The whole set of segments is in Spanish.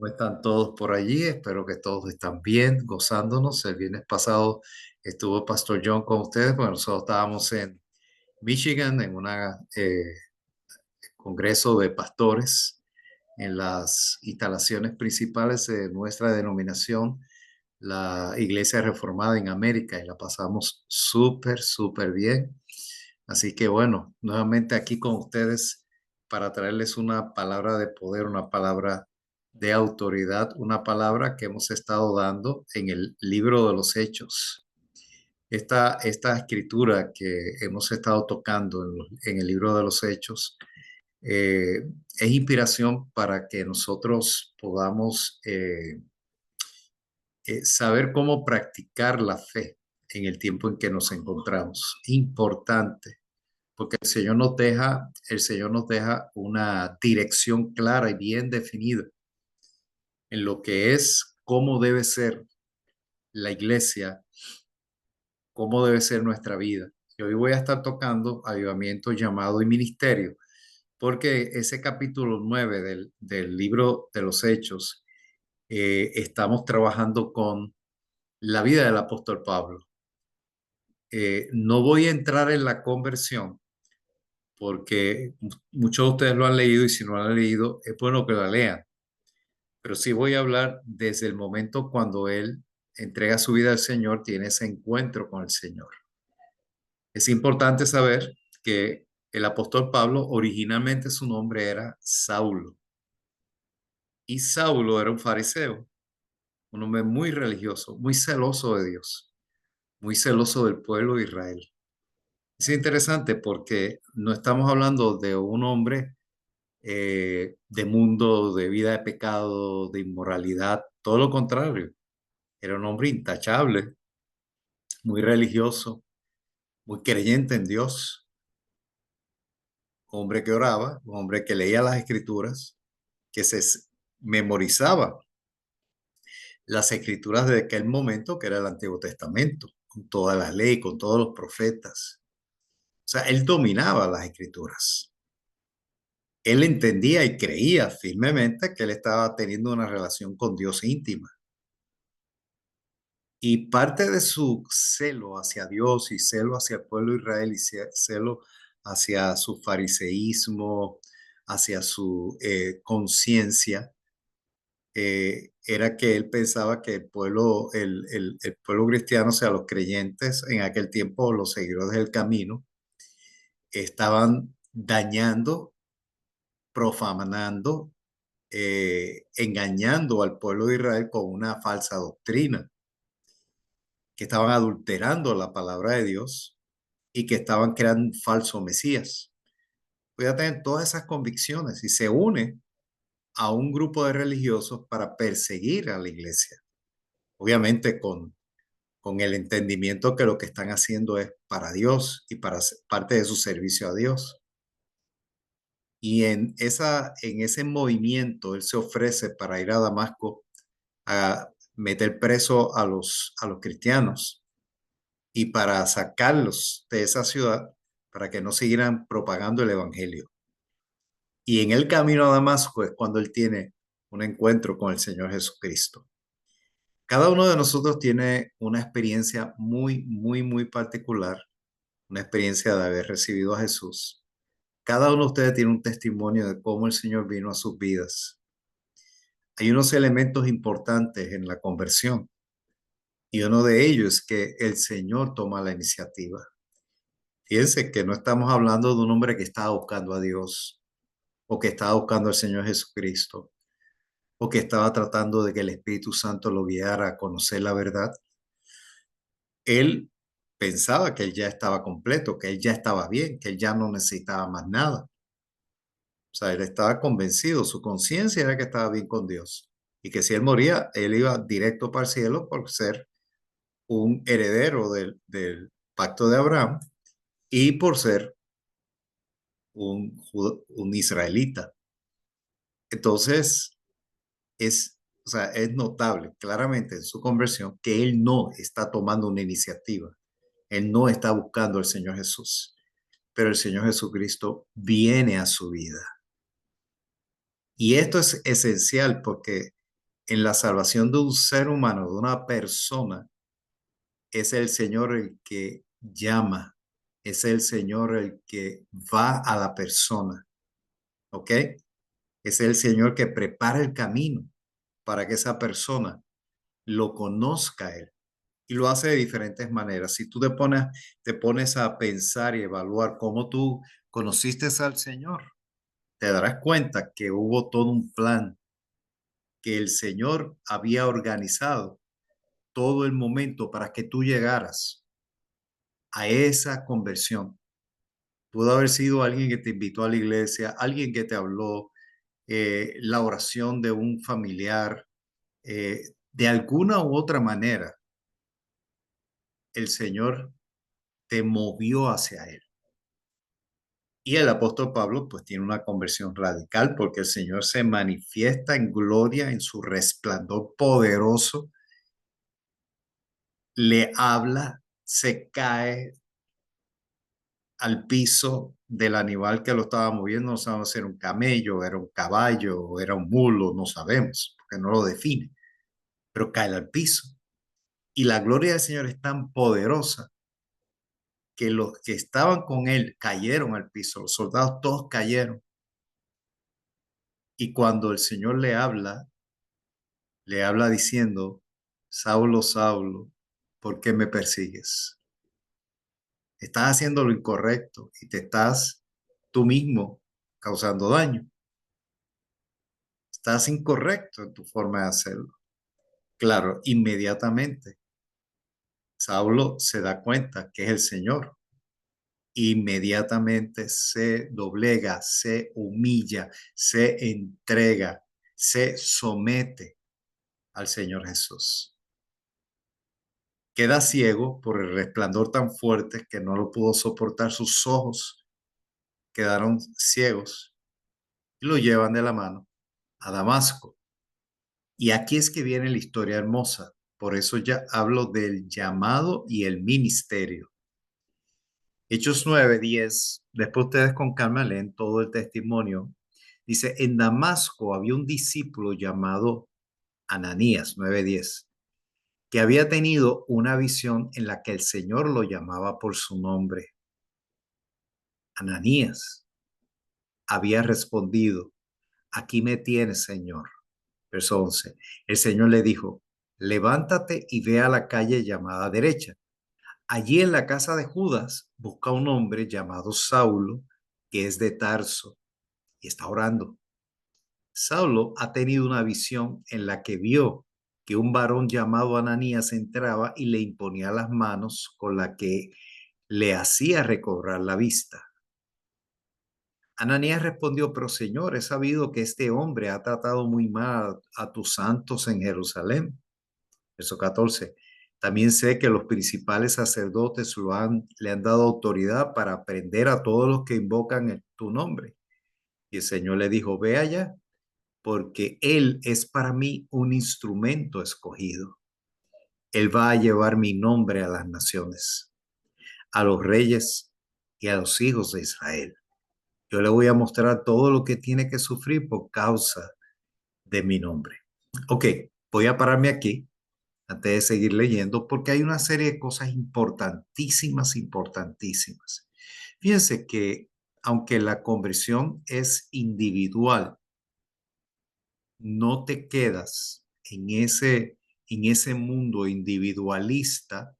¿Cómo están todos por allí? Espero que todos están bien, gozándonos. El viernes pasado estuvo Pastor John con ustedes. Bueno, nosotros estábamos en Michigan en un congreso de pastores en las instalaciones principales de nuestra denominación, la Iglesia Reformada en América, y la pasamos súper, súper bien. Así que bueno, nuevamente aquí con ustedes para traerles una palabra de poder, una palabra de autoridad, una palabra que hemos estado dando en el libro de los Hechos. Esta escritura que hemos estado tocando en el libro de los Hechos es inspiración para que nosotros podamos saber cómo practicar la fe en el tiempo en que nos encontramos. Importante porque el Señor nos deja una dirección clara y bien definida en lo que es cómo debe ser la iglesia, cómo debe ser nuestra vida. Y hoy voy a estar tocando avivamiento, llamado y ministerio, porque ese capítulo 9 del libro de los Hechos, estamos trabajando con la vida del apóstol Pablo. No voy a entrar en la conversión porque muchos de ustedes lo han leído y si no lo han leído, es bueno que la lean. Pero sí voy a hablar desde el momento cuando él entrega su vida al Señor, tiene ese encuentro con el Señor. Es importante saber que el apóstol Pablo originalmente su nombre era Saulo y Saulo era un fariseo, un hombre muy religioso, muy celoso de Dios, muy celoso del pueblo de Israel. Es interesante porque no estamos hablando de un hombre de mundo, de vida de pecado, de inmoralidad, todo lo contrario. Era un hombre intachable, muy religioso, muy creyente en Dios, un hombre que oraba, un hombre que leía las escrituras, que memorizaba las escrituras de aquel momento, que era el Antiguo Testamento, con toda la ley, con todos los profetas. O sea, él dominaba las escrituras. Él entendía y creía firmemente que él estaba teniendo una relación con Dios íntima. Y parte de su celo hacia Dios y celo hacia el pueblo de Israel y celo hacia su fariseísmo, hacia su conciencia, era que él pensaba que el pueblo cristiano, o sea, los creyentes en aquel tiempo, los seguidores del camino, estaban dañando, profanando, engañando al pueblo de Israel con una falsa doctrina, que estaban adulterando la palabra de Dios y que estaban creando un falso Mesías. Voy a tener todas esas convicciones y se une a un grupo de religiosos para perseguir a la iglesia. Obviamente con el entendimiento que lo que están haciendo es para Dios y para parte de su servicio a Dios. Y en ese movimiento, él se ofrece para ir a Damasco a meter preso a los cristianos y para sacarlos de esa ciudad para que no siguieran propagando el evangelio. Y en el camino a Damasco es cuando él tiene un encuentro con el Señor Jesucristo. Cada uno de nosotros tiene una experiencia muy, muy, muy particular, una experiencia de haber recibido a Jesús. Cada uno de ustedes tiene un testimonio de cómo el Señor vino a sus vidas. Hay unos elementos importantes en la conversión y uno de ellos es que el Señor toma la iniciativa. Fíjense que no estamos hablando de un hombre que estaba buscando a Dios o que estaba buscando al Señor Jesucristo o que estaba tratando de que el Espíritu Santo lo guiara a conocer la verdad. Él pensaba que él ya estaba completo, que él ya estaba bien, que él ya no necesitaba más nada. O sea, él estaba convencido, su conciencia era que estaba bien con Dios y que si él moría, él iba directo para el cielo por ser un heredero del pacto de Abraham y por ser un israelita. Entonces, o sea, es notable claramente en su conversión que él no está tomando una iniciativa. Él no está buscando al Señor Jesús, pero el Señor Jesucristo viene a su vida. Y esto es esencial porque en la salvación de un ser humano, de una persona, es el Señor el que llama, es el Señor el que va a la persona, ¿ok? Es el Señor que prepara el camino para que esa persona lo conozca a Él. Y lo hace de diferentes maneras. Si tú te pones a pensar y evaluar cómo tú conociste al Señor, te darás cuenta que hubo todo un plan que el Señor había organizado todo el momento para que tú llegaras a esa conversión. Pudo haber sido alguien que te invitó a la iglesia, alguien que te habló, la oración de un familiar, de alguna u otra manera, el Señor te movió hacia Él. Y el apóstol Pablo pues tiene una conversión radical porque el Señor se manifiesta en gloria, en su resplandor poderoso, le habla, se cae al piso del animal que lo estaba moviendo, no sabemos si era un camello, era un caballo, era un mulo, no sabemos, porque no lo define, pero cae al piso. Y la gloria del Señor es tan poderosa que los que estaban con él cayeron al piso, los soldados todos cayeron. Y cuando el Señor le habla diciendo, Saulo, Saulo, ¿por qué me persigues? Estás haciendo lo incorrecto y te estás tú mismo causando daño. Estás incorrecto en tu forma de hacerlo. Claro, inmediatamente Saulo se da cuenta que es el Señor. Inmediatamente se doblega, se humilla, se entrega, se somete al Señor Jesús. Queda ciego por el resplandor tan fuerte que no lo pudo soportar. Sus ojos quedaron ciegos y lo llevan de la mano a Damasco. Y aquí es que viene la historia hermosa. Por eso ya hablo del llamado y el ministerio. Hechos 9:10. Después ustedes con calma leen todo el testimonio. Dice, en Damasco había un discípulo llamado Ananías, 9:10, que había tenido una visión en la que el Señor lo llamaba por su nombre. Ananías había respondido, aquí me tienes, Señor. Verso 11. El Señor le dijo, levántate y ve a la calle llamada derecha. Allí en la casa de Judas busca un hombre llamado Saulo, que es de Tarso, y está orando. Saulo ha tenido una visión en la que vio que un varón llamado Ananías entraba y le imponía las manos con la que le hacía recobrar la vista. Ananías respondió, pero Señor, he sabido que este hombre ha tratado muy mal a tus santos en Jerusalén. Verso 14. También sé que los principales sacerdotes le han dado autoridad para prender a todos los que invocan tu nombre. Y el Señor le dijo, ve allá, porque él es para mí un instrumento escogido. Él va a llevar mi nombre a las naciones, a los reyes y a los hijos de Israel. Yo le voy a mostrar todo lo que tiene que sufrir por causa de mi nombre. Ok, voy a pararme aquí antes de seguir leyendo porque hay una serie de cosas importantísimas, importantísimas. Fíjense que aunque la conversión es individual, no te quedas en ese mundo individualista,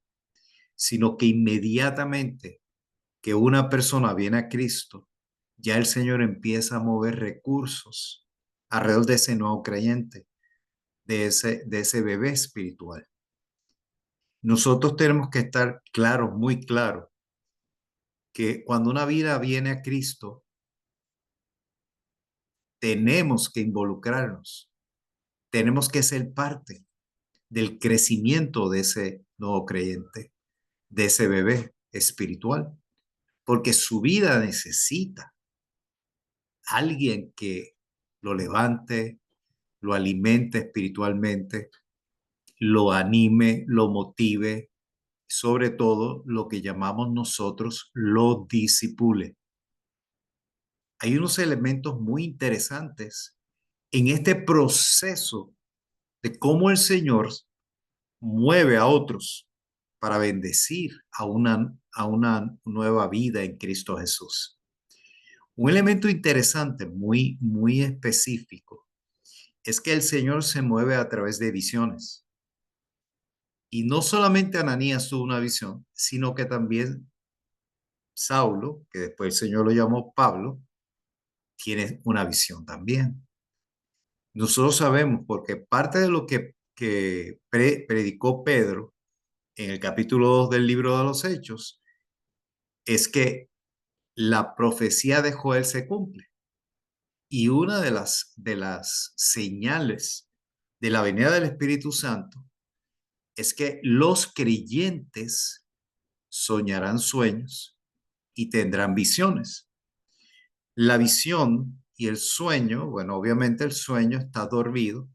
sino que inmediatamente que una persona viene a Cristo, ya el Señor empieza a mover recursos alrededor de ese nuevo creyente, de ese bebé espiritual. Nosotros tenemos que estar claros, muy claros, que cuando una vida viene a Cristo, tenemos que involucrarnos, tenemos que ser parte del crecimiento de ese nuevo creyente, de ese bebé espiritual, porque su vida necesita alguien que lo levante, lo alimente espiritualmente, lo anime, lo motive, sobre todo lo que llamamos nosotros lo disipule. Hay unos elementos muy interesantes en este proceso de cómo el Señor mueve a otros para bendecir a una nueva vida en Cristo Jesús. Un elemento interesante, muy, muy específico, es que el Señor se mueve a través de visiones. Y no solamente Ananías tuvo una visión, sino que también Saulo, que después el Señor lo llamó Pablo, tiene una visión también. Nosotros sabemos, porque parte de lo que predicó Pedro en el capítulo 2 del libro de los Hechos es que la profecía de Joel se cumple. Y una de las señales de la venida del Espíritu Santo es que los creyentes soñarán sueños y tendrán visiones. La visión y el sueño, bueno, obviamente el sueño está dormido,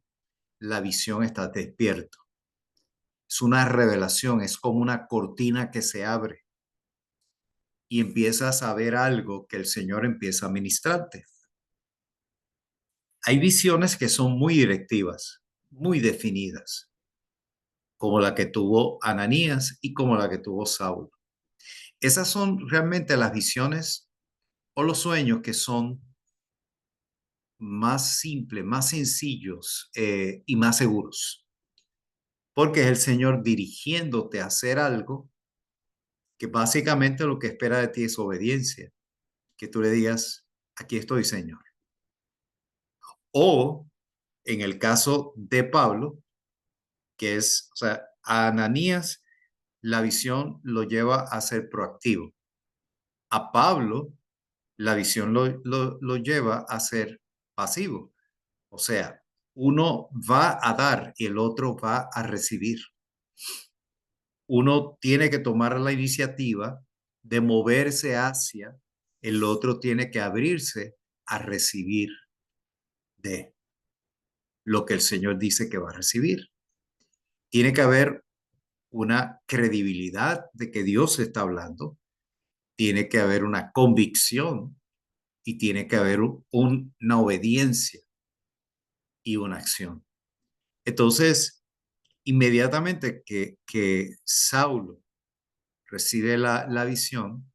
la visión está despierto. Es una revelación, es como una cortina que se abre y empiezas a ver algo que el Señor empieza a ministrarte. Hay visiones que son muy directivas, muy definidas, como la que tuvo Ananías y como la que tuvo Saulo. Esas son realmente las visiones o los sueños que son más simples, más sencillos y más seguros, porque es el Señor dirigiéndote a hacer algo que básicamente lo que espera de ti es obediencia, que tú le digas, aquí estoy, Señor. O en el caso de Pablo, que es, o sea, a Ananías la visión lo lleva a ser proactivo. A Pablo la visión lo lleva a ser pasivo. O sea, uno va a dar y el otro va a recibir. Uno tiene que tomar la iniciativa de moverse hacia, el otro tiene que abrirse a recibir de lo que el Señor dice que va a recibir. Tiene que haber una credibilidad de que Dios está hablando, tiene que haber una convicción y tiene que haber una obediencia y una acción. Entonces, inmediatamente que Saulo recibe la visión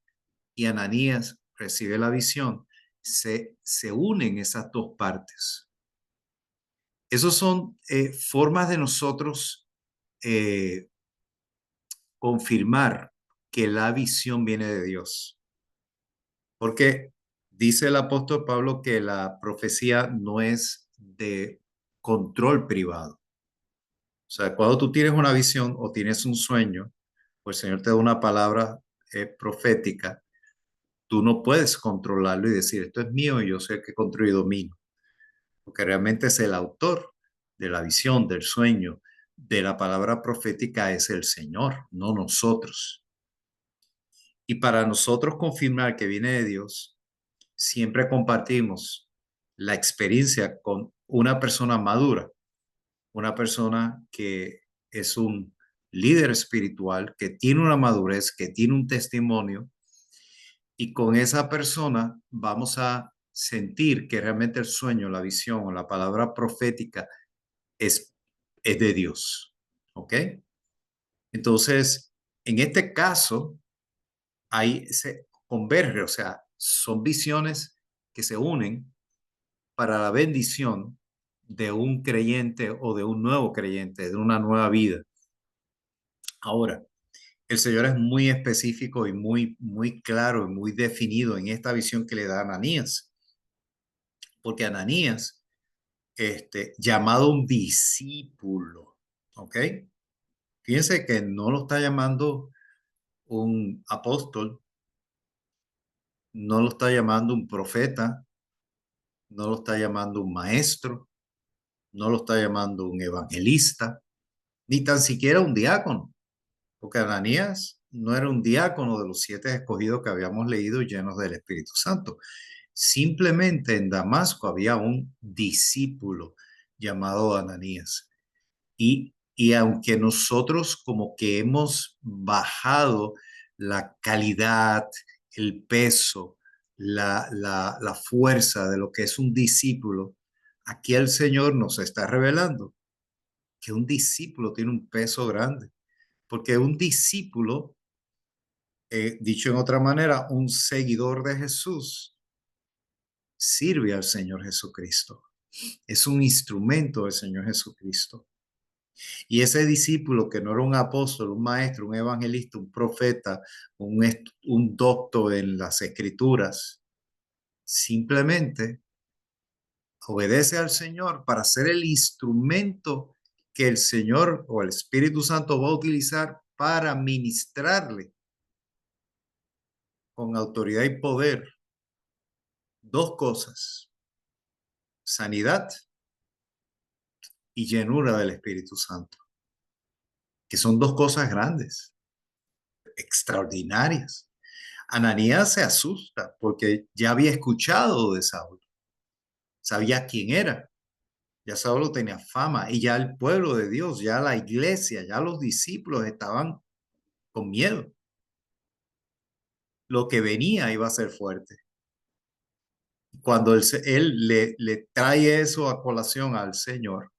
y Ananías recibe la visión, se unen esas dos partes. Esas son formas de nosotros eh, confirmar que la visión viene de Dios. Porque dice el apóstol Pablo que la profecía no es de control privado. O sea, cuando tú tienes una visión o tienes un sueño, o el Señor te da una palabra profética, tú no puedes controlarlo y decir, esto es mío y yo sé que controlo y domino. Porque realmente es el autor de la visión, del sueño, de la palabra profética, es el Señor, no nosotros. Y para nosotros confirmar que viene de Dios, siempre compartimos la experiencia con una persona madura, una persona que es un líder espiritual, que tiene una madurez, que tiene un testimonio, y con esa persona vamos a sentir que realmente el sueño, la visión o la palabra profética es, es de Dios. ¿Ok? Entonces, en este caso, ahí se converge, o sea, son visiones que se unen para la bendición de un creyente o de un nuevo creyente, de una nueva vida. Ahora, el Señor es muy específico y muy, muy claro y muy definido en esta visión que le da a Ananías, porque Ananías, llamado un discípulo, ¿ok? Fíjense que no lo está llamando un apóstol, no lo está llamando un profeta, no lo está llamando un maestro, no lo está llamando un evangelista, ni tan siquiera un diácono, porque Ananías no era un diácono de los 7 escogidos que habíamos leído llenos del Espíritu Santo. Simplemente en Damasco había un discípulo llamado Ananías. Y aunque nosotros como que hemos bajado la calidad, el peso, la fuerza de lo que es un discípulo, aquí el Señor nos está revelando que un discípulo tiene un peso grande, porque un discípulo, dicho en otra manera, un seguidor de Jesús, sirve al Señor Jesucristo. Es un instrumento del Señor Jesucristo. Y ese discípulo que no era un apóstol, un maestro, un evangelista, un profeta, un doctor en las escrituras, simplemente obedece al Señor para ser el instrumento que el Señor o el Espíritu Santo va a utilizar para ministrarle con autoridad y poder dos cosas: sanidad y llenura del Espíritu Santo, que son dos cosas grandes, extraordinarias. Ananías se asusta porque ya había escuchado de Saulo, sabía quién era, ya Saulo tenía fama y ya el pueblo de Dios, ya la iglesia, ya los discípulos estaban con miedo. Lo que venía iba a ser fuerte. Cuando él le trae eso a colación al Señor,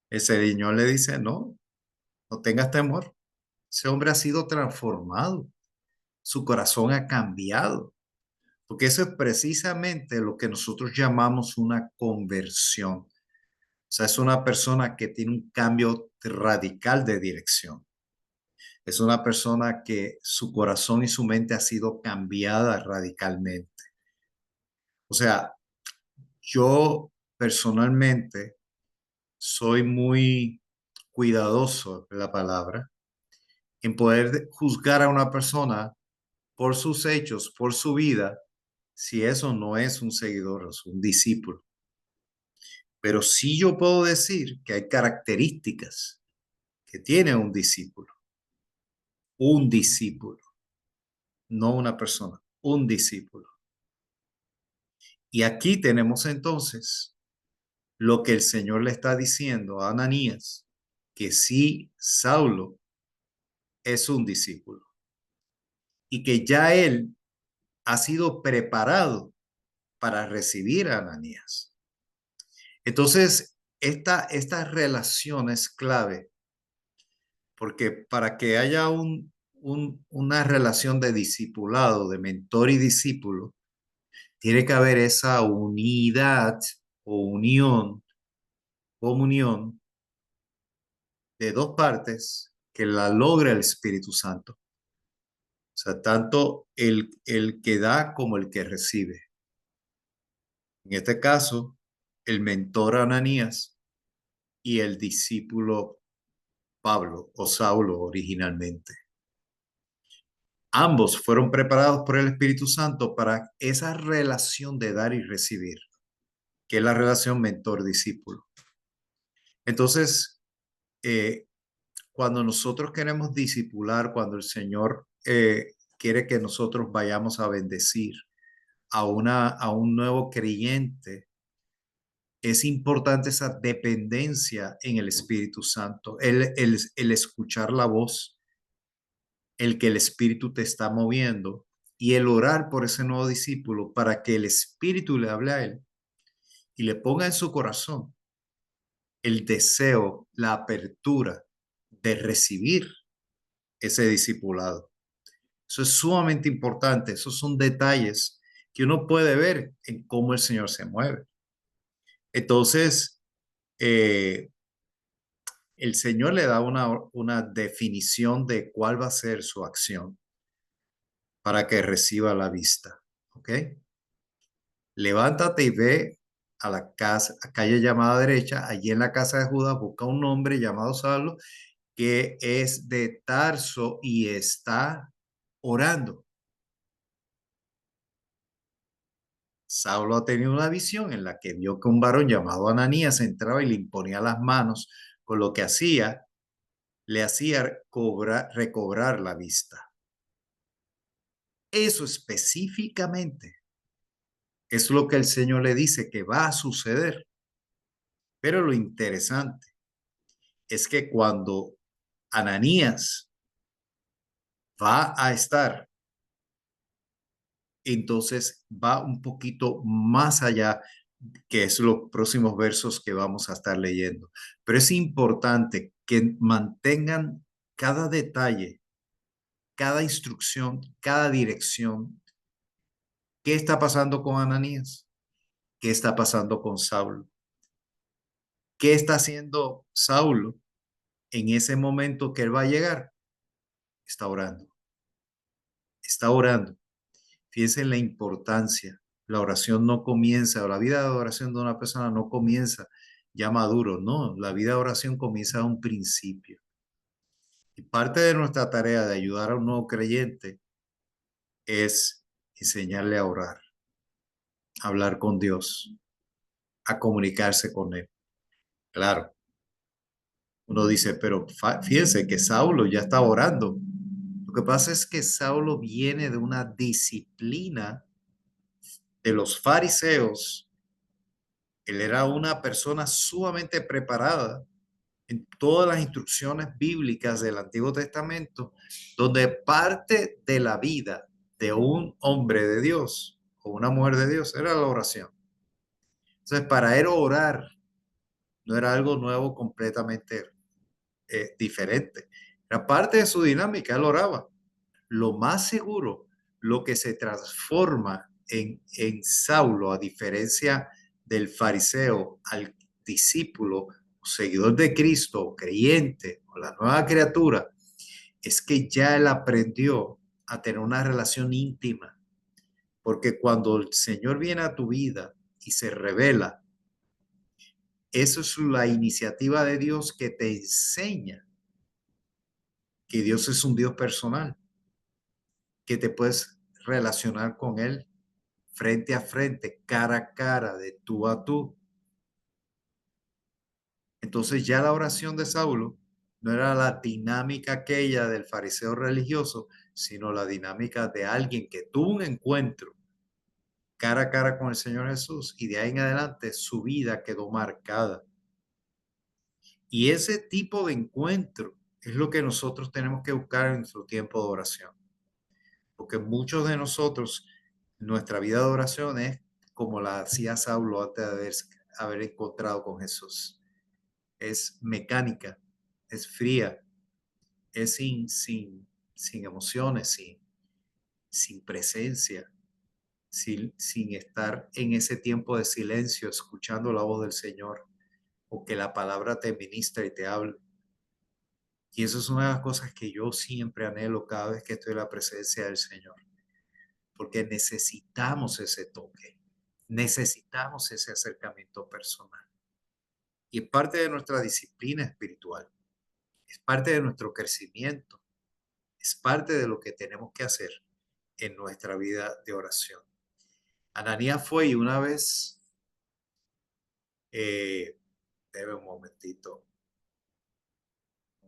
el Señor le dice, no, no tengas temor. Ese hombre ha sido transformado, su corazón ha cambiado, porque eso es precisamente lo que nosotros llamamos una conversión. O sea, es una persona que tiene un cambio radical de dirección. Es una persona que su corazón y su mente ha sido cambiada radicalmente. O sea, yo personalmente soy muy cuidadoso de la palabra en poder juzgar a una persona por sus hechos, por su vida, si eso no es un seguidor, es un discípulo. Pero sí yo puedo decir que hay características que tiene un discípulo, no una persona, un discípulo. Y aquí tenemos entonces lo que el Señor le está diciendo a Ananías, que sí, Saulo es un discípulo y que ya él ha sido preparado para recibir a Ananías. Entonces, esta relación es clave porque para que haya una relación de discipulado, de mentor y discípulo, tiene que haber esa unidad o unión, comunión de dos partes que la logra el Espíritu Santo. O sea, tanto el que da como el que recibe. En este caso, el mentor Ananías y el discípulo Pablo o Saulo originalmente. Ambos fueron preparados por el Espíritu Santo para esa relación de dar y recibir, que es la relación mentor-discípulo. Entonces, eh, cuando nosotros queremos discipular, cuando el Señor quiere que nosotros vayamos a bendecir a un nuevo creyente, es importante esa dependencia en el Espíritu Santo, el escuchar la voz, el que el Espíritu te está moviendo y el orar por ese nuevo discípulo para que el Espíritu le hable a él y le ponga en su corazón el deseo, la apertura de recibir ese discipulado. Eso es sumamente importante. Esos son detalles que uno puede ver en cómo el Señor se mueve. Entonces, eh, el Señor le da una definición de cuál va a ser su acción para que reciba la vista. ¿Ok? Levántate y ve a la casa, a calle llamada derecha, allí en la casa de Judas, busca un hombre llamado Saulo, que es de Tarso y está orando. Saulo ha tenido una visión en la que vio que un varón llamado Ananías entraba y le imponía las manos, con lo que le hacía recobrar la vista. Eso específicamente es lo que el Señor le dice que va a suceder. Pero lo interesante es que cuando Ananías va a estar, entonces va un poquito más allá que es los próximos versos que vamos a estar leyendo. Pero es importante que mantengan cada detalle, cada instrucción, cada dirección. ¿Qué está pasando con Ananías? ¿Qué está pasando con Saulo? ¿Qué está haciendo Saulo en ese momento que él va a llegar? Está orando. Está orando. Fíjense en la importancia. La oración no comienza, o la vida de oración de una persona no comienza ya maduro, no. La vida de oración comienza a un principio. Y parte de nuestra tarea de ayudar a un nuevo creyente es enseñarle a orar, a hablar con Dios, a comunicarse con Él. Claro, uno dice, pero fíjense que Saulo ya está orando. Lo que pasa es que Saulo viene de una disciplina de los fariseos. Él era una persona sumamente preparada en todas las instrucciones bíblicas del Antiguo Testamento, donde parte de la vida de un hombre de Dios o una mujer de Dios era la oración. Entonces, para él orar no era algo nuevo completamente diferente. Era parte de su dinámica, él oraba. Lo más seguro, lo que se transforma en Saulo, a diferencia del fariseo al discípulo, seguidor de Cristo, creyente o la nueva criatura, es que ya él aprendió a tener una relación íntima, porque cuando el Señor viene a tu vida y se revela, eso es la iniciativa de Dios que te enseña que Dios es un Dios personal, que te puedes relacionar con Él frente a frente, cara a cara, de tú a tú. Entonces ya la oración de Saulo no era la dinámica aquella del fariseo religioso, sino la dinámica de alguien que tuvo un encuentro cara a cara con el Señor Jesús y de ahí en adelante su vida quedó marcada. Y ese tipo de encuentro es lo que nosotros tenemos que buscar en nuestro tiempo de oración. Porque muchos de nosotros, nuestra vida de oración es como la hacía Saulo antes de haber encontrado con Jesús. Es mecánica, es fría, es sin emociones, sin presencia, sin estar en ese tiempo de silencio, escuchando la voz del Señor, o que la palabra te ministra y te hable. Y eso es una de las cosas que yo siempre anhelo cada vez que estoy en la presencia del Señor, porque necesitamos ese toque, necesitamos ese acercamiento personal. Y es parte de nuestra disciplina espiritual, es parte de nuestro crecimiento, es parte de lo que tenemos que hacer en nuestra vida de oración. Ananías fue y una vez, eh, debe un momentito,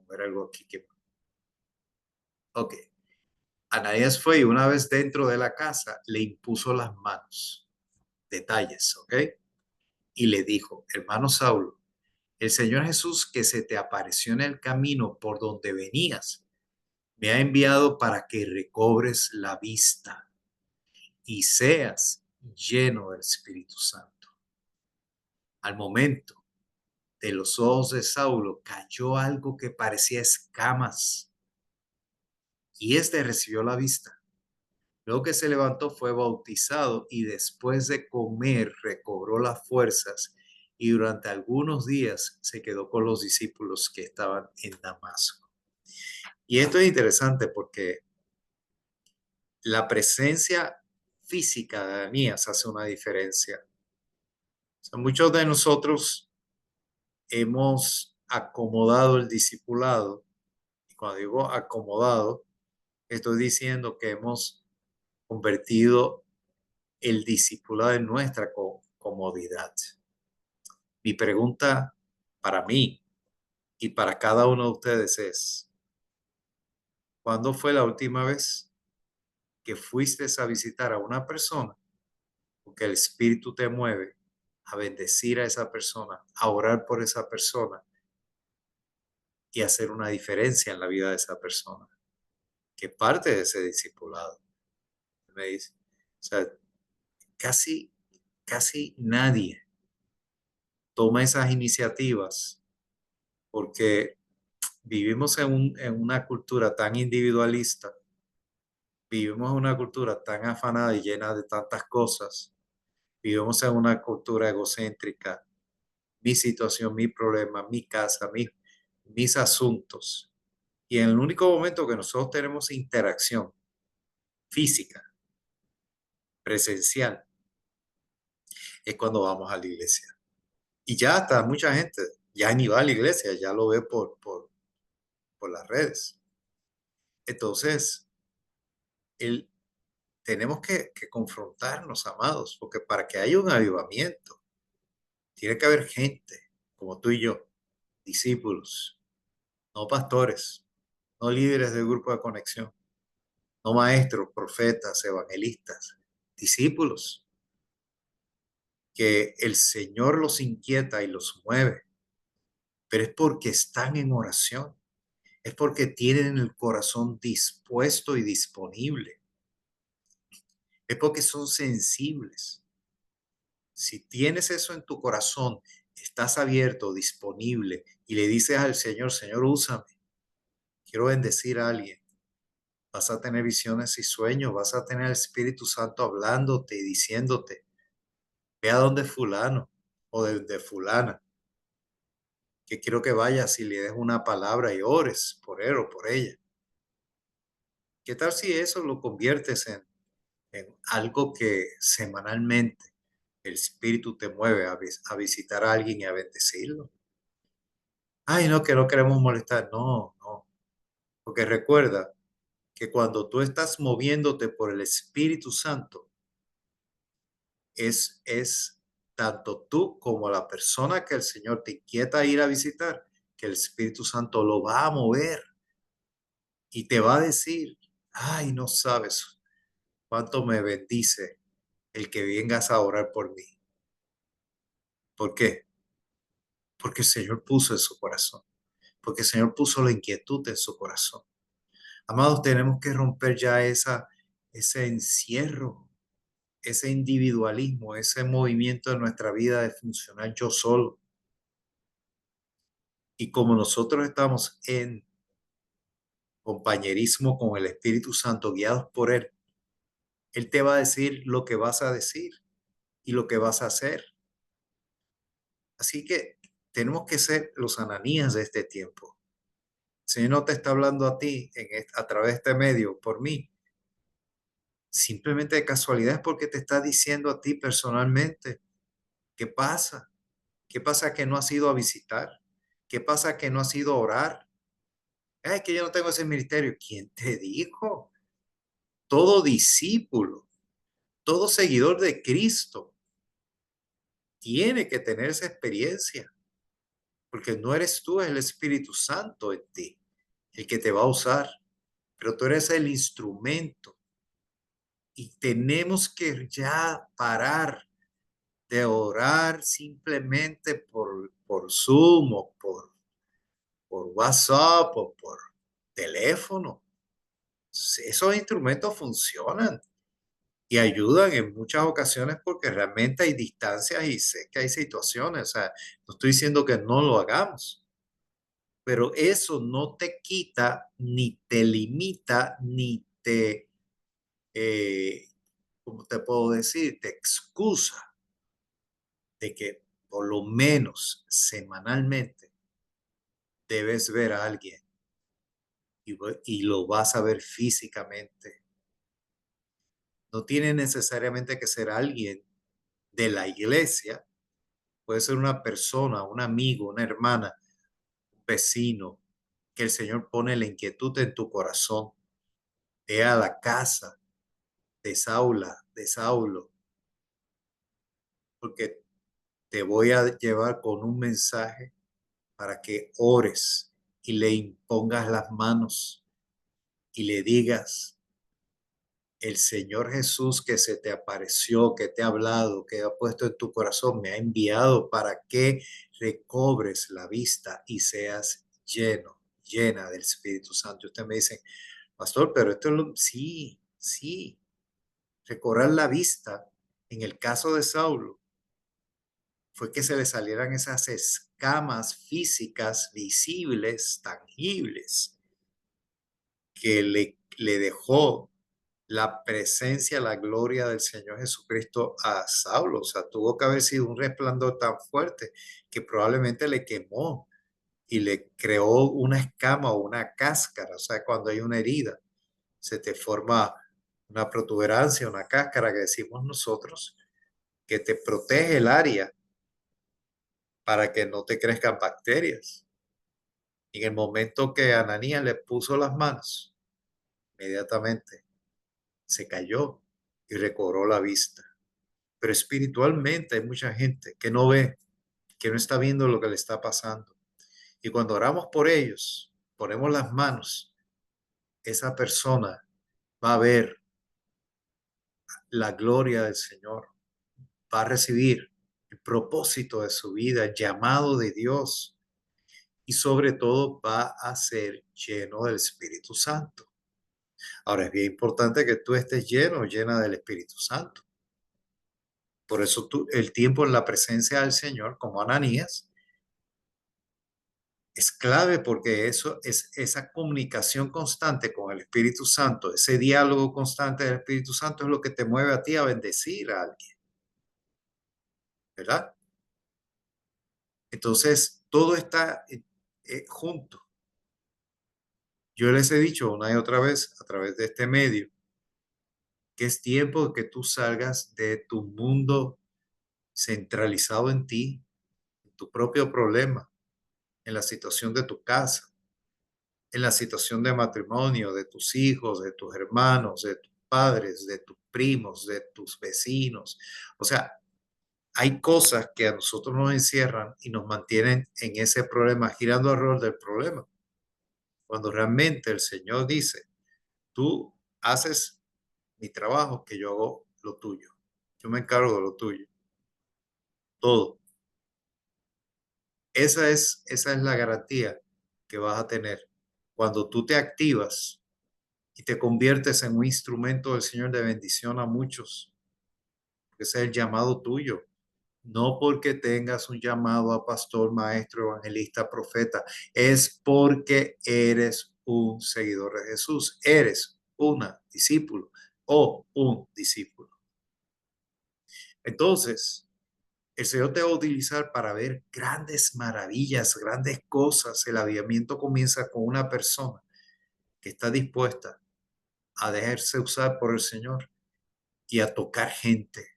ver algo aquí que, ok, Ananías fue y una vez dentro de la casa le impuso las manos, detalles, ok, y le dijo, hermano Saulo, el Señor Jesús que se te apareció en el camino por donde venías, me ha enviado para que recobres la vista y seas lleno del Espíritu Santo. Al momento, de los ojos de Saulo cayó algo que parecía escamas y éste recibió la vista. Luego que se levantó fue bautizado y después de comer recobró las fuerzas y durante algunos días se quedó con los discípulos que estaban en Damasco. Y esto es interesante porque la presencia física de Ananías hace una diferencia. O sea, muchos de nosotros hemos acomodado el discipulado, y cuando digo acomodado, estoy diciendo que hemos convertido el discipulado en nuestra comodidad. Mi pregunta para mí y para cada uno de ustedes es, ¿cuándo fue la última vez que fuiste a visitar a una persona porque el Espíritu te mueve a bendecir a esa persona, a orar por esa persona y hacer una diferencia en la vida de esa persona, que parte de ese discipulado? Me dice, o sea, casi casi nadie toma esas iniciativas porque vivimos en una cultura tan individualista, vivimos en una cultura tan afanada y llena de tantas cosas, vivimos en una cultura egocéntrica, mi situación, mi problema, mi casa, mis asuntos. Y en el único momento que nosotros tenemos interacción física, presencial, es cuando vamos a la iglesia. Y ya hasta mucha gente ya ni va a la iglesia, ya lo ve por las redes. Entonces, el, tenemos que confrontarnos, amados, porque para que haya un avivamiento, tiene que haber gente como tú y yo, discípulos, no pastores, no líderes de grupo de conexión, no maestros, profetas, evangelistas, discípulos, que el Señor los inquieta y los mueve, pero es porque están en oración, es porque tienen el corazón dispuesto y disponible, es porque son sensibles. Si tienes eso en tu corazón, estás abierto, disponible y le dices al Señor, Señor, úsame, quiero bendecir a alguien. Vas a tener visiones y sueños, vas a tener el Espíritu Santo hablándote y diciéndote, ve a donde fulano o de fulana, que quiero que vayas y le des una palabra y ores por él o por ella. ¿Qué tal si eso lo conviertes en algo que semanalmente el Espíritu te mueve a visitar a alguien y a bendecirlo? Ay, no, que no queremos molestar. No, no. Porque recuerda que cuando tú estás moviéndote por el Espíritu Santo, es tanto tú como la persona que el Señor te inquieta ir a visitar, que el Espíritu Santo lo va a mover y te va a decir, ay, no sabes cuánto me bendice el que vengas a orar por mí. ¿Por qué? Porque el Señor puso en su corazón, porque el Señor puso la inquietud en su corazón. Amados, tenemos que romper ya ese encierro, ese individualismo, ese movimiento de nuestra vida de funcionar yo solo. Y como nosotros estamos en compañerismo con el Espíritu Santo, guiados por Él, Él te va a decir lo que vas a decir y lo que vas a hacer. Así que tenemos que ser los Ananías de este tiempo. El Señor no te está hablando a ti a través de este medio por mí. Simplemente de casualidad es porque te está diciendo a ti personalmente. ¿Qué pasa? ¿Qué pasa que no has ido a visitar? ¿Qué pasa que no has ido a orar? Es que yo no tengo ese ministerio. ¿Quién te dijo? Todo discípulo, todo seguidor de Cristo tiene que tener esa experiencia, porque no eres tú, es el Espíritu Santo en ti, el que te va a usar, pero tú eres el instrumento y tenemos que ya parar de orar simplemente por Zoom o por WhatsApp o por teléfono. Esos instrumentos funcionan y ayudan en muchas ocasiones porque realmente hay distancias y sé que hay situaciones. O sea, no estoy diciendo que no lo hagamos, pero eso no te quita, ni te limita, ni te, ¿cómo te puedo decir? Te excusa de que por lo menos semanalmente debes ver a alguien y lo vas a ver físicamente. No tiene necesariamente que ser alguien de la iglesia, puede ser una persona, un amigo, una hermana, un vecino, que el Señor pone la inquietud en tu corazón. Ve a la casa de Saula, de Saulo, porque te voy a llevar con un mensaje para que ores y le impongas las manos y le digas, el Señor Jesús que se te apareció, que te ha hablado, que ha puesto en tu corazón, me ha enviado para que recobres la vista y seas lleno, llena del Espíritu Santo. Usted me dice, pastor, pero esto es lo... Sí, sí, recobrar la vista En el caso de Saulo, fue que se le salieran esas escamas físicas visibles, tangibles, que le dejó la presencia, la gloria del Señor Jesucristo a Saulo. O sea, tuvo que haber sido un resplandor tan fuerte que probablemente le quemó y le creó una escama o una cáscara. O sea, cuando hay una herida, se te forma una protuberancia, una cáscara que decimos nosotros, que te protege el área para que no te crezcan bacterias. En el momento que Ananías le puso las manos, inmediatamente se cayó y recobró la vista. Pero espiritualmente hay mucha gente que no ve, que no está viendo lo que le está pasando. Y cuando oramos por ellos, ponemos las manos, esa persona va a ver la gloria del Señor, va a recibir el propósito de su vida, el llamado de Dios y sobre todo va a ser lleno del Espíritu Santo. Ahora es bien importante que tú estés lleno o llena del Espíritu Santo. Por eso el tiempo en la presencia del Señor, como Ananías, es clave porque eso es esa comunicación constante con el Espíritu Santo, ese diálogo constante del Espíritu Santo es lo que te mueve a ti a bendecir a alguien, ¿verdad? Entonces, todo está junto. Yo les he dicho una y otra vez a través de este medio que es tiempo de que tú salgas de tu mundo centralizado en ti, en tu propio problema, en la situación de tu casa, en la situación de matrimonio, de tus hijos, de tus hermanos, de tus padres, de tus primos, de tus vecinos. O sea, hay cosas que a nosotros nos encierran y nos mantienen en ese problema, girando alrededor del problema. Cuando realmente el Señor dice, tú haces mi trabajo, que yo hago lo tuyo. Yo me encargo de lo tuyo. Todo. Esa es la garantía que vas a tener. Cuando tú te activas y te conviertes en un instrumento del Señor de bendición a muchos, ese es el llamado tuyo. No porque tengas un llamado a pastor, maestro, evangelista, profeta, es porque eres un seguidor de Jesús, eres una discípulo o un discípulo. Entonces, el Señor te va a utilizar para ver grandes maravillas, grandes cosas. El avivamiento comienza con una persona que está dispuesta a dejarse usar por el Señor y a tocar gente.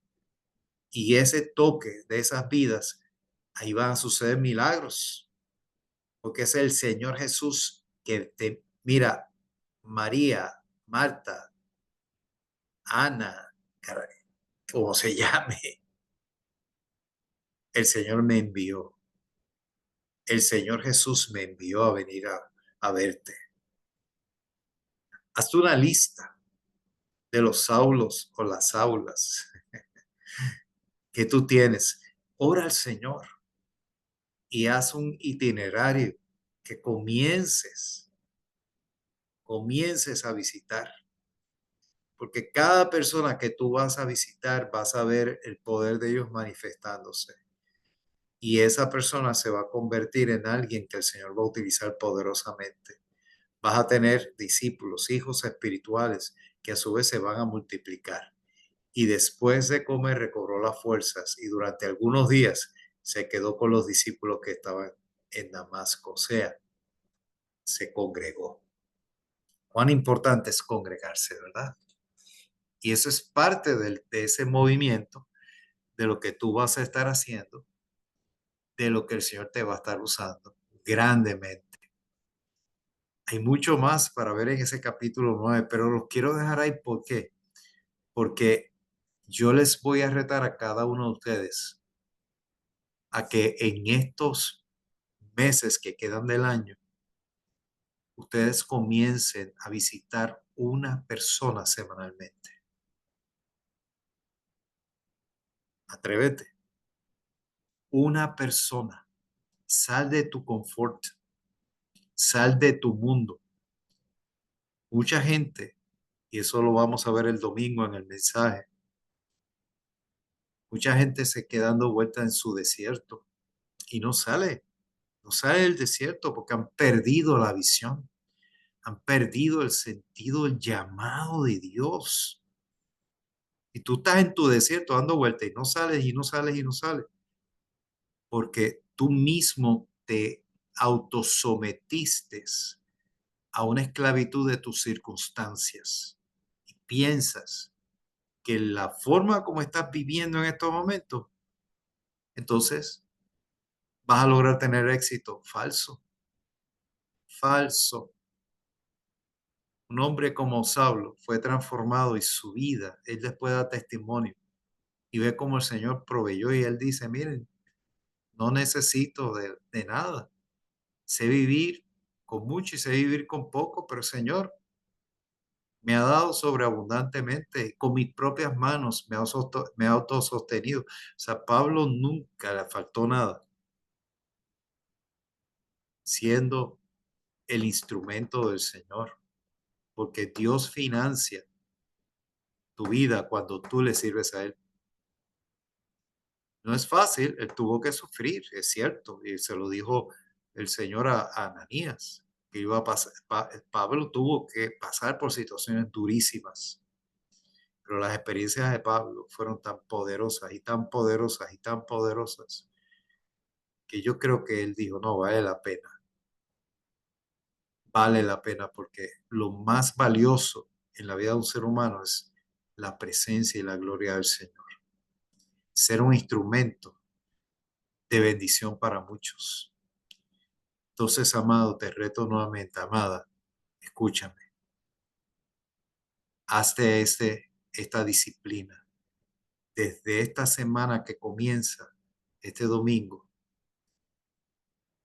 Y ese toque de esas vidas, ahí van a suceder milagros, porque es el Señor Jesús que te mira, María, Marta, Ana, como se llame, el Señor me envió. El Señor Jesús me envió a venir a verte. Hazte una lista de los Saulos o las Saulas que tú tienes. Ora al Señor y haz un itinerario que comiences a visitar. Porque cada persona que tú vas a visitar, vas a ver el poder de ellos manifestándose. Y esa persona se va a convertir en alguien que el Señor va a utilizar poderosamente. Vas a tener discípulos, hijos espirituales, que a su vez se van a multiplicar. Y después de comer recobró las fuerzas y durante algunos días se quedó con los discípulos que estaban en Damasco. O sea, se congregó. Cuán importante es congregarse, ¿verdad? Y eso es parte de ese movimiento, de lo que tú vas a estar haciendo, de lo que el Señor te va a estar usando grandemente. Hay mucho más para ver en ese capítulo 9, pero los quiero dejar ahí. ¿Por qué? Porque yo les voy a retar a cada uno de ustedes a que en estos meses que quedan del año, ustedes comiencen a visitar una persona semanalmente. Atrévete. Una persona. Sal de tu confort. Sal de tu mundo. Mucha gente, y eso lo vamos a ver el domingo en el mensaje, Mucha gente se queda dando vueltas en su desierto y no sale del desierto porque han perdido la visión, han perdido el sentido del llamado de Dios. Y tú estás en tu desierto dando vueltas y no sales y no sales y no sales, porque tú mismo te autosometiste a una esclavitud de tus circunstancias y piensas que la forma como estás viviendo en estos momentos, entonces vas a lograr tener éxito. Falso, falso. Un hombre como Saulo fue transformado y su vida, él después da testimonio y ve cómo el Señor proveyó y él dice, miren, no necesito de nada. Sé vivir con mucho y sé vivir con poco, pero el Señor me ha dado sobreabundantemente. Con mis propias manos me ha autosostenido. O sea, Pablo nunca le faltó nada, siendo el instrumento del Señor, porque Dios financia tu vida cuando tú le sirves a Él. No es fácil, Él tuvo que sufrir, es cierto, y se lo dijo el Señor a Ananías, que iba a pasar, Pablo tuvo que pasar por situaciones durísimas, pero las experiencias de Pablo fueron tan poderosas y tan poderosas y tan poderosas que yo creo que él dijo, no, vale la pena porque lo más valioso en la vida de un ser humano es la presencia y la gloria del Señor. Ser un instrumento de bendición para muchos. Entonces, amado, te reto nuevamente, amada, escúchame, hazte esta disciplina. Desde esta semana que comienza, este domingo,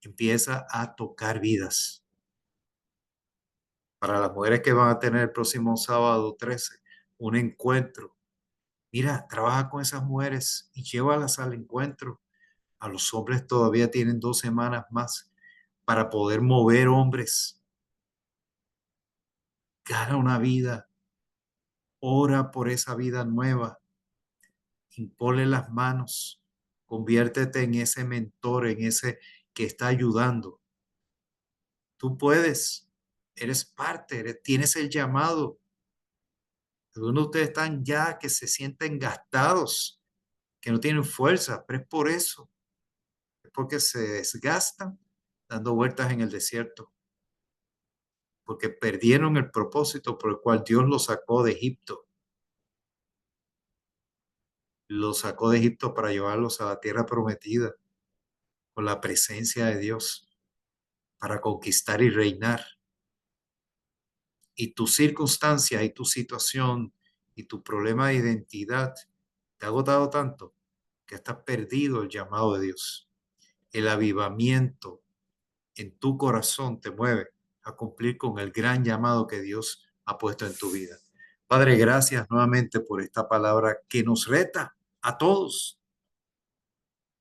empieza a tocar vidas. Para las mujeres que van a tener el próximo sábado 13, un encuentro. Mira, trabaja con esas mujeres y llévalas al encuentro. A los hombres todavía tienen 2 semanas más para poder mover hombres. Gana una vida, ora por esa vida nueva, impone las manos, conviértete en ese mentor, en ese que está ayudando. Tú puedes, eres parte, tienes el llamado. Algunos de ustedes están ya que se sienten gastados, que no tienen fuerza, pero es por eso, es porque se desgastan dando vueltas en el desierto, porque perdieron el propósito por el cual Dios los sacó de Egipto. Los sacó de Egipto para llevarlos a la tierra prometida, con la presencia de Dios, para conquistar y reinar. Y tu circunstancia y tu situación y tu problema de identidad te ha agotado tanto que estás perdido el llamado de Dios. El avivamiento en tu corazón te mueve a cumplir con el gran llamado que Dios ha puesto en tu vida. Padre, gracias nuevamente por esta palabra que nos reta a todos,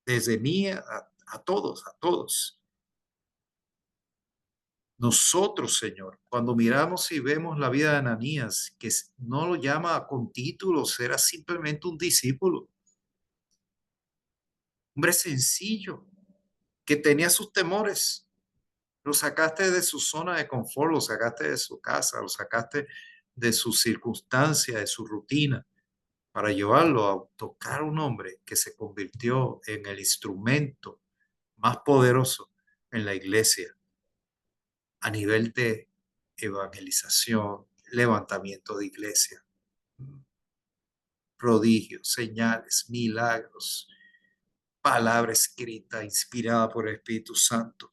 desde mí a todos, a todos. Nosotros, Señor, cuando miramos y vemos la vida de Ananías, que no lo llama con títulos, era simplemente un discípulo, hombre sencillo, que tenía sus temores. Lo sacaste de su zona de confort, lo sacaste de su casa, lo sacaste de su circunstancia, de su rutina, para llevarlo a tocar a un hombre que se convirtió en el instrumento más poderoso en la iglesia a nivel de evangelización, levantamiento de iglesia, prodigios, señales, milagros, palabra escrita inspirada por el Espíritu Santo.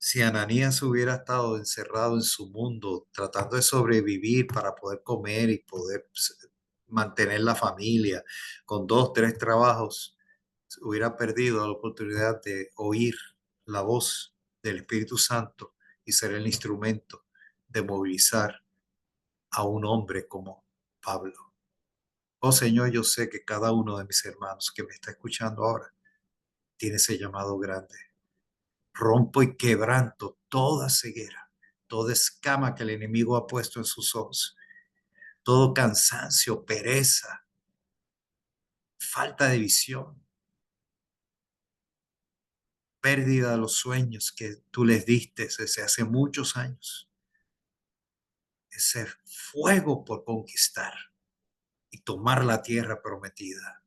Si Ananías hubiera estado encerrado en su mundo, tratando de sobrevivir para poder comer y poder mantener la familia con 2, 3 trabajos, hubiera perdido la oportunidad de oír la voz del Espíritu Santo y ser el instrumento de movilizar a un hombre como Pablo. Oh Señor, yo sé que cada uno de mis hermanos que me está escuchando ahora tiene ese llamado grande. Rompo y quebranto toda ceguera, toda escama que el enemigo ha puesto en sus ojos, todo cansancio, pereza, falta de visión, pérdida de los sueños que tú les diste desde hace muchos años, ese fuego por conquistar y tomar la tierra prometida.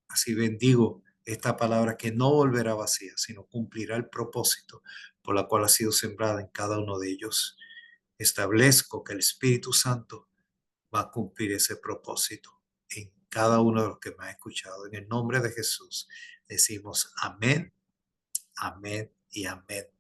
Así bendigo esta palabra que no volverá vacía, sino cumplirá el propósito por la cual ha sido sembrada en cada uno de ellos. Establezco que el Espíritu Santo va a cumplir ese propósito en cada uno de los que me ha escuchado. En el nombre de Jesús decimos amén, amén y amén.